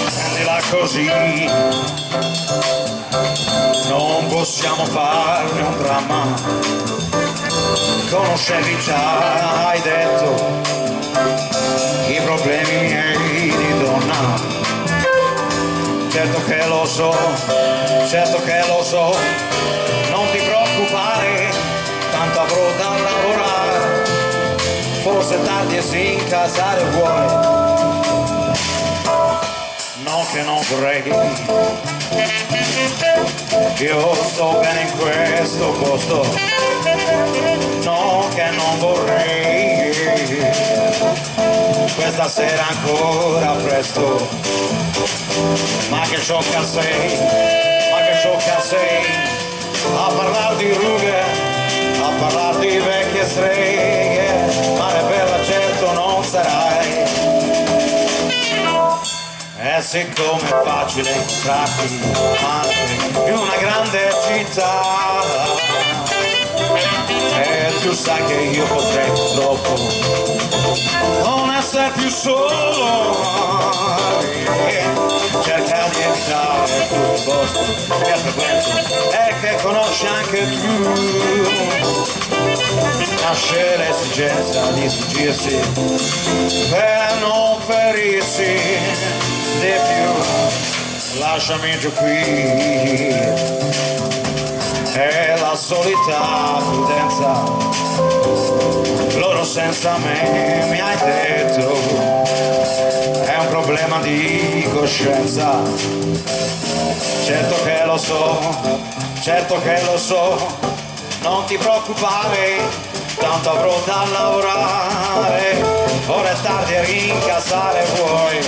Prendila così, non possiamo farne un dramma. Conoscevi già, hai detto, i problemi miei di donna. Certo che lo so, certo che lo so, non ti preoccupare, tanto avrò da lavorare. Forse tardi e si incasare vuoi, no che non vorrei. Io sto bene in questo posto, no che non vorrei. Questa sera ancora presto, ma che sciocca sei, ma che sciocca sei, a parlare di rughe, a parlare di vecchie streghe, mare bella certo non sarai. E siccome è facile incontrarti anche in una grande città, e tu sai che io potrei purtroppo non essere più solo, cerca di evitare tutti i posti che frequento e che conosci anche tu. Nasce l'esigenza di sfuggirsi per non ferirsi di più. Lasciami giù qui, è la solita prudenza. Loro senza me, mi hai detto, è un problema di coscienza. Certo che lo so, certo che lo so, non ti preoccupare, tanto avrò da lavorare. Ora è tardi a rincasare vuoi.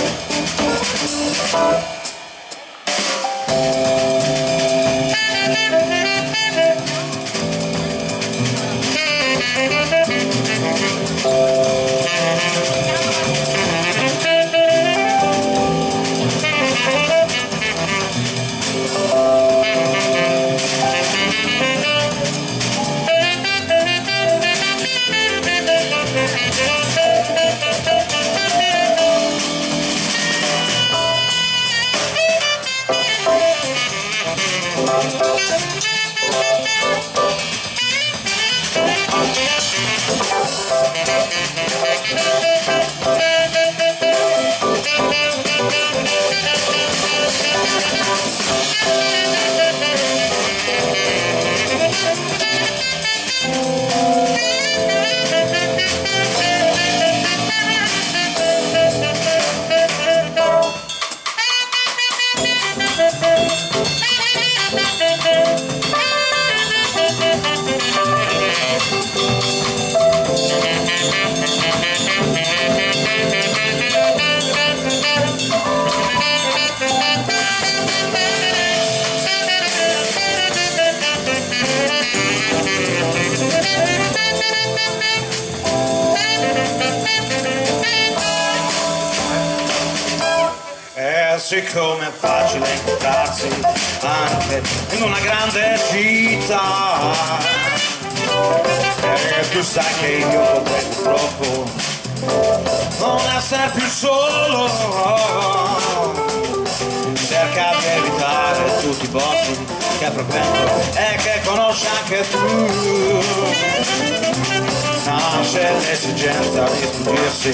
Siccome è facile incontrarsi anche in una grande città, e tu sai che io potrei purtroppo non essere più solo, cerca di evitare tutti i posti che frequento e che conosci anche tu. Nasce l'esigenza di sfuggirsi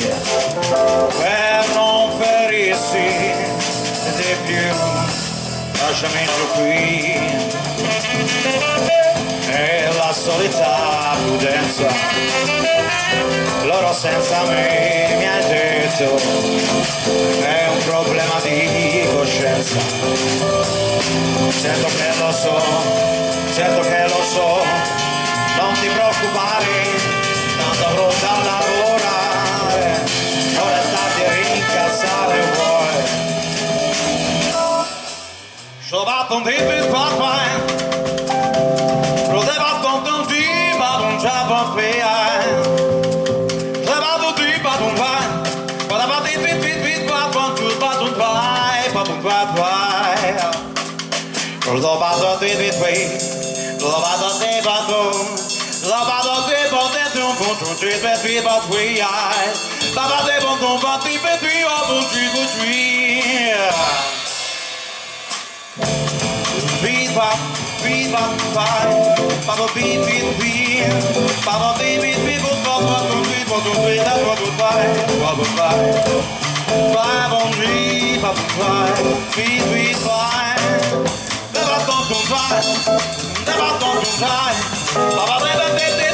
per non ferirsi di più. Lasciami giù qui, è la solita prudenza. Loro senza me, mi hai detto, è un problema di coscienza. Certo che lo so, certo che lo so, non ti preoccupare, tanto avrò da lavorare. Ora è tardi a rincassare vuoi. Je vais tomber plus parfois, je vais tomber pas ton job fait, je vais tomber pas ton pain, pas la partie vite pas ton tout pas ton pain, pas ton pain. Lo vado di qui, lo vado di vado, lo vado di vado, un punto di qui, but we are. Baba de bon ton bati petri, oh bon tu Beat bop, bye. Baba beat, Baba beat, Baba that's what we buy. Baba bye. Bye bon G, Baba bye. Beat bye. Never don't die. Baba never did.